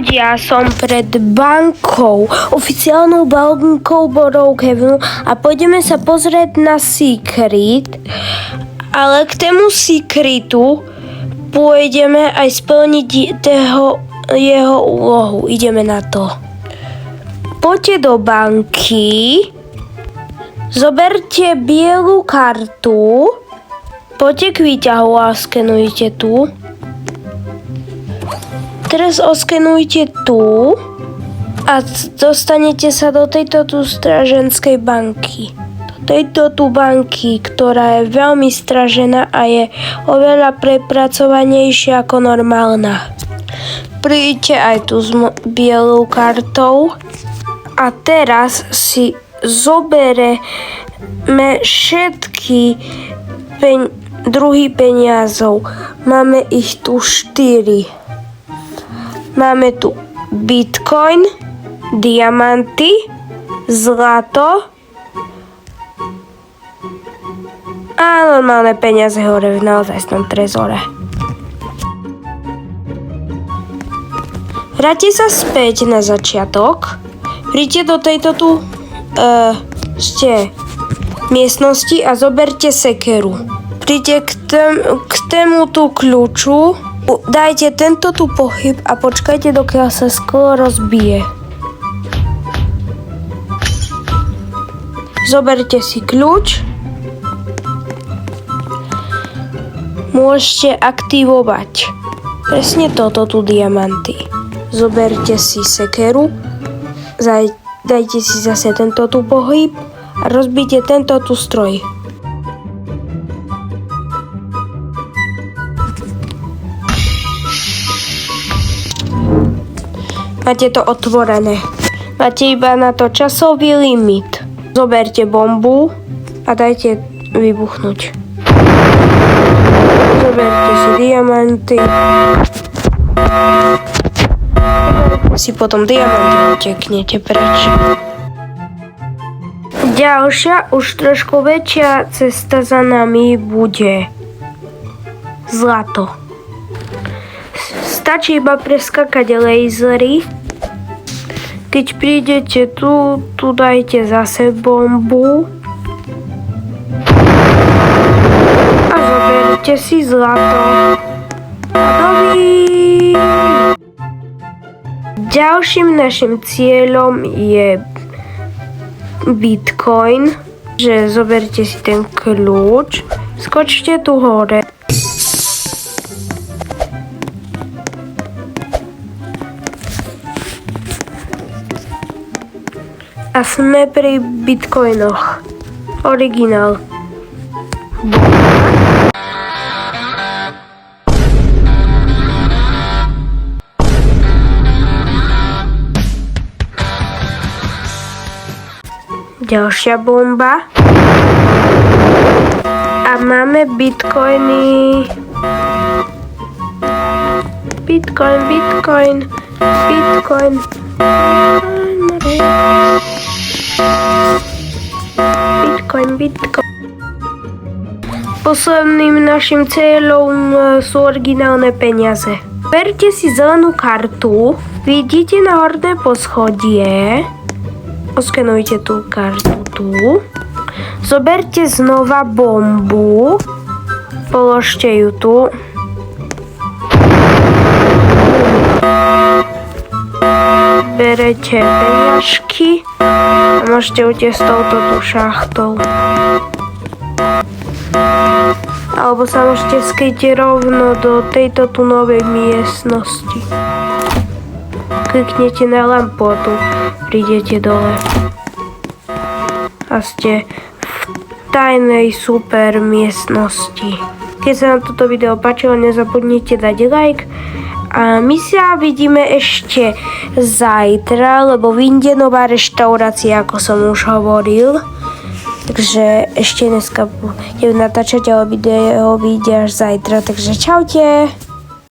Ľudia, som pred bankou, oficiálnou bankou Brookhavenu a pôjdeme sa pozrieť na Secret, ale k tému Secretu pôjdeme aj splniť jeho úlohu. Ideme na to. Poďte do banky, zoberte bielu kartu, poďte k výťahu a skenujte tu. Teraz oskenujte tu a dostanete sa do tejto tu straženskej banky. Do tejto tu banky, ktorá je veľmi stražená a je oveľa prepracovanejšia ako normálna. Príďte aj tu s bielou kartou a teraz si zobereme všetky druhy peniazov. Máme ich tu 4. Máme tu Bitcoin, diamanty, zlato a normálne peniaze hore v naozajstnom trezore. Vráťte sa späť na začiatok. Príďte do tejto tu miestnosti a zoberte sekeru. Príďte k tému tu kľúču. Dajte tento tu pohyb a počkajte, dokiaľ sa sklo rozbije. Zoberte si kľúč. Môžete aktivovať presne toto tu diamanty. Zoberte si sekeru, dajte si zase tento tu pohyb a rozbite tento tu stroj. Máte to otvorené. Máte iba na to časový limit. Zoberte bombu a dajte vybuchnúť. Zoberte si diamanty. Si potom diamanty uteknete preč. Ďalšia, už trošku väčšia cesta za nami bude zlato. Stačí iba preskakať lasery. Keď prídete tu dajte zase bombu a zoberte si zlato. Dobrý. Ďalším našim cieľom je Bitcoin, že zoberte si ten kľúč, skočte tu hore. A sme pri bitcoinoch. Originál. Ďalšia bomba. A máme bitcoiny. Bitcoin. Posledným našim cieľom sú originálne peniaze. Berte si zelenú kartu, vidíte na horné poschodie, oskenujte tú kartu tu, zoberte znova bombu, položte ju tu. Berete peňažky a môžete utiesť touto tu šachtou. Alebo sa môžete skryť rovno do tejto tu novej miestnosti. Kliknete na lampu a tu prídete dole. A ste v tajnej super miestnosti. Keď sa vám toto video páčilo, nezabudnite dať like. A my sa vidíme ešte zajtra, lebo vyjde nová reštaurácia, ako som už hovoril. Takže ešte dneska budem natáčať, ale video vyjde až zajtra. Takže čaute.